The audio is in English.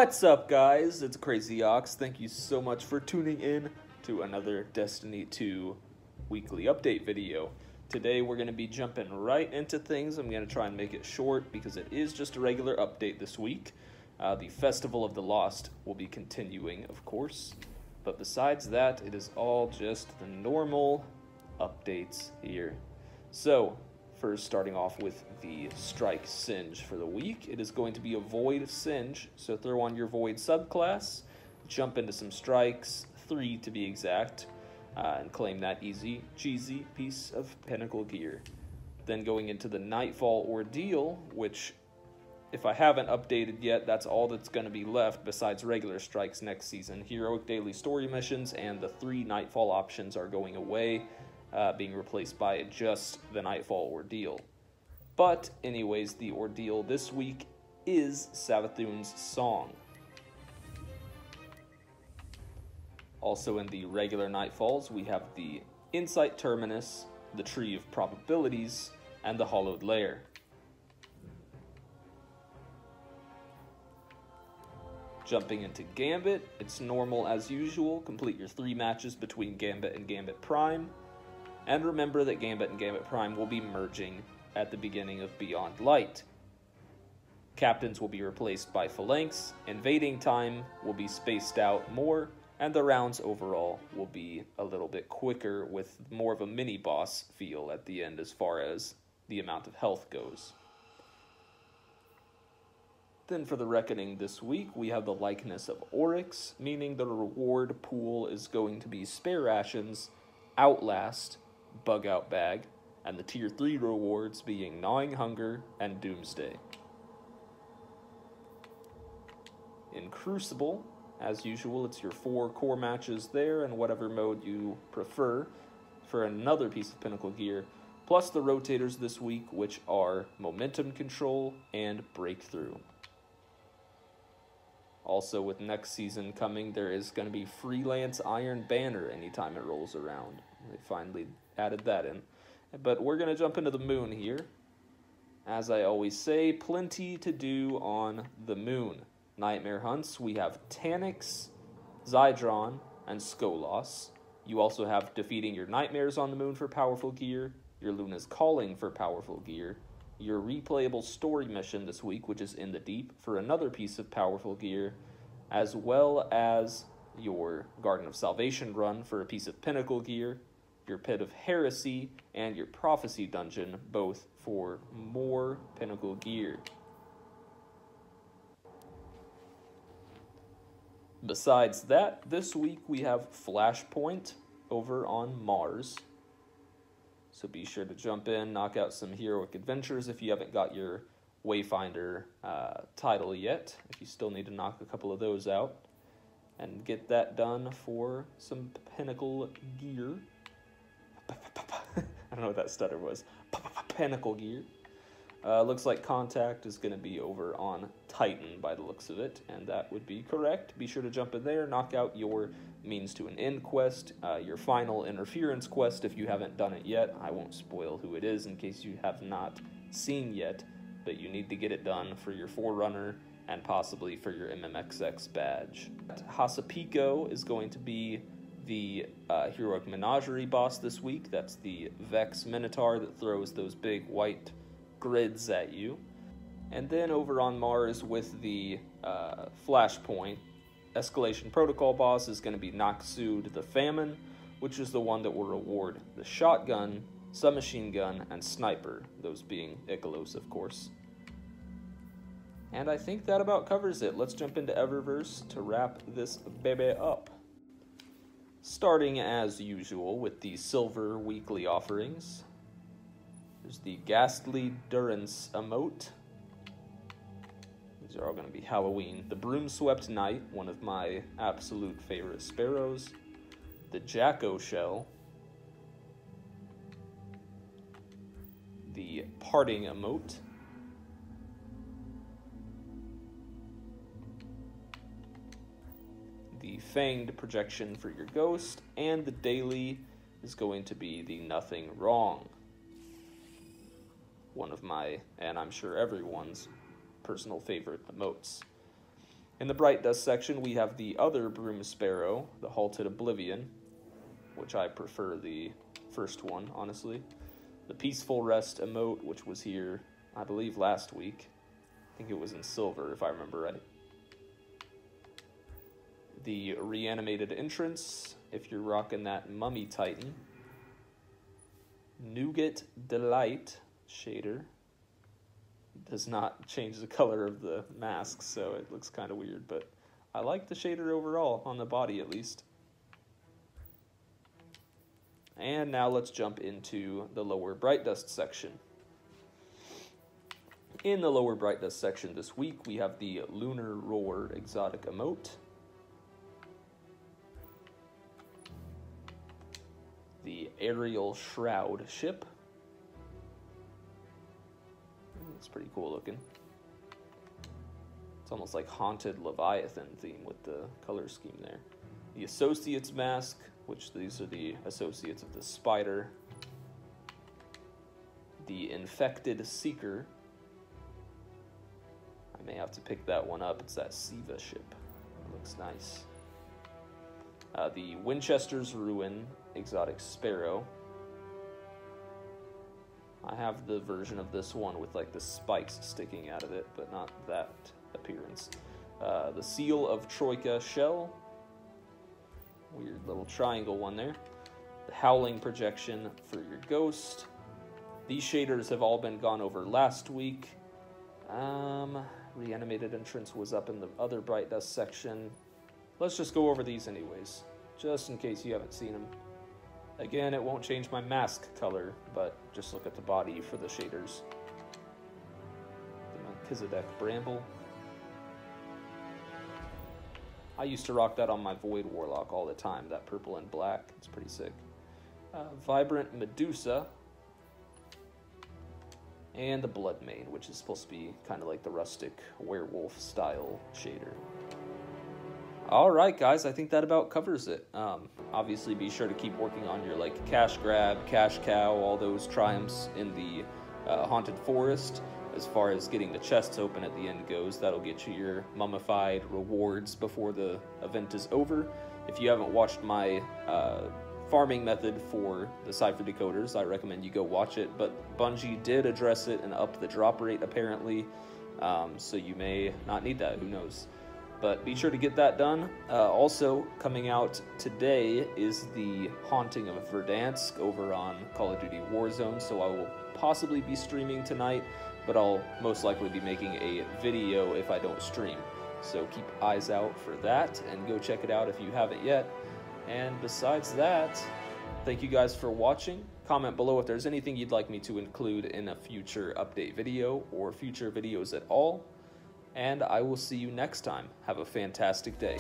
What's up, guys? It's Crazy Ox. Thank you so much for tuning in to another Destiny 2 weekly update video. Today we're going to be jumping right into things. I'm going to try and make it short because it is just a regular update this week. The Festival of the Lost will be continuing, of course. But besides that, it is all just the normal updates here. So, first, starting off with the Strike Singe for the week. It is going to be a Void Singe, so throw on your Void subclass, jump into some strikes, 3 to be exact, and claim that easy, cheesy piece of Pinnacle gear. Then going into the Nightfall Ordeal, which, if I haven't updated yet, that's all that's going to be left besides regular strikes next season. Heroic Daily Story missions and the 3 Nightfall options are going away, being replaced by just the Nightfall Ordeal. But anyways, the Ordeal this week is Savathun's Song. Also in the regular Nightfalls, we have the Insight Terminus, the Tree of Probabilities, and the Hollowed Lair. Jumping into Gambit, it's normal as usual. Complete your 3 matches between Gambit and Gambit Prime. And remember that Gambit and Gambit Prime will be merging at the beginning of Beyond Light. Captains will be replaced by Phalanx, invading time will be spaced out more, and the rounds overall will be a little bit quicker with more of a mini-boss feel at the end as far as the amount of health goes. Then for the Reckoning this week, we have the Likeness of Oryx, meaning the reward pool is going to be Spare Rations, Outlast, Bug Out Bag, and the Tier 3 rewards being Gnawing Hunger and Doomsday. In Crucible, as usual, it's your 4 core matches there and whatever mode you prefer for another piece of Pinnacle gear, plus the rotators this week, which are Momentum Control and Breakthrough. Also, with next season coming, there is going to be Freelance Iron Banner anytime it rolls around. They finally added that in. But we're going to jump into the moon here. As I always say, plenty to do on the moon. Nightmare hunts, we have Tanyx, Zydron, and Skolos. You also have defeating your nightmares on the moon for powerful gear, your Luna's Calling for powerful gear, your replayable story mission this week, which is In the Deep, for another piece of powerful gear, as well as your Garden of Salvation run for a piece of Pinnacle gear, your Pit of Heresy, and your Prophecy dungeon, both for more Pinnacle gear. Besides that, this week we have Flashpoint over on Mars. So be sure to jump in, knock out some heroic adventures if you haven't got your Wayfinder title yet. If you still need to knock a couple of those out. And get that done for some Pinnacle gear. I don't know what that stutter was. Pinnacle gear. Looks like Contact is going to be over on Titan by the looks of it, and that would be correct. Be sure to jump in there, knock out your Means to an End quest, your final Interference quest if you haven't done it yet. I won't spoil who it is in case you have not seen yet, but you need to get it done for your Forerunner and possibly for your MMXX badge. Hasapico is going to be the Heroic Menagerie boss this week. That's the Vex Minotaur that throws those big white grids at you. And then over on Mars with the Flashpoint, Escalation Protocol boss is going to be Noxud the Famine, which is the one that will reward the Shotgun, Submachine Gun, and Sniper, those being Ikelos, of course. And I think that about covers it. Let's jump into Eververse to wrap this baby up. Starting as usual with the Silver Weekly offerings. There's the Ghastly Durance emote. These are all going to be Halloween. The Broom-Swept Knight, one of my absolute favorite sparrows. The Jacko Shell. The Parting emote. The Fanged projection for your ghost. And the daily is going to be the Nothing Wrong. One of my, and I'm sure everyone's, personal favorite emotes. In the Bright Dust section, we have the other Broom Sparrow, the Halted Oblivion, which I prefer the first one, honestly. The Peaceful Rest emote, which was here, I believe, last week. I think it was in silver, if I remember right. The Reanimated Entrance, if you're rocking that Mummy Titan. Nougat Delight shader. Does not change the color of the mask, so it looks kind of weird, but I like the shader overall, on the body at least. And now let's jump into the lower Bright Dust section. In the lower Bright Dust section this week, we have the Lunar Roar exotic emote. The Aerial Shroud ship. It's pretty cool looking. It's almost like Haunted Leviathan theme with the color scheme there. The Associates mask, which these are the associates of the spider. The Infected Seeker. I may have to pick that one up. It's that Siva ship. It looks nice. The Winchester's Ruin exotic sparrow. I have the version of this one with like the spikes sticking out of it, but not that appearance. The Seal of Troika shell. Weird little triangle one there. The Howling projection for your ghost. These shaders have all been gone over last week. Reanimated Entrance was up in the other Bright Dust section. Let's just go over these anyways, just in case you haven't seen them. Again, it won't change my mask color, but just look at the body for the shaders. The Melchizedek Bramble. I used to rock that on my Void Warlock all the time, that purple and black. It's pretty sick. Vibrant Medusa. And the Bloodmane, which is supposed to be kind of like the rustic werewolf style shader. Alright guys, I think that about covers it. Obviously be sure to keep working on your like cash grab, cash cow, all those triumphs in the Haunted Forest. As far as getting the chests open at the end goes, that'll get you your mummified rewards before the event is over. If you haven't watched my farming method for the Cypher Decoders, I recommend you go watch it, but Bungie did address it and up the drop rate apparently, so you may not need that, who knows. But be sure to get that done. Also, coming out today is the Haunting of Verdansk over on Call of Duty Warzone, so I will possibly be streaming tonight, but I'll most likely be making a video if I don't stream. So keep eyes out for that, and go check it out if you haven't yet. And besides that, thank you guys for watching. Comment below if there's anything you'd like me to include in a future update video, or future videos at all. And I will see you next time. Have a fantastic day.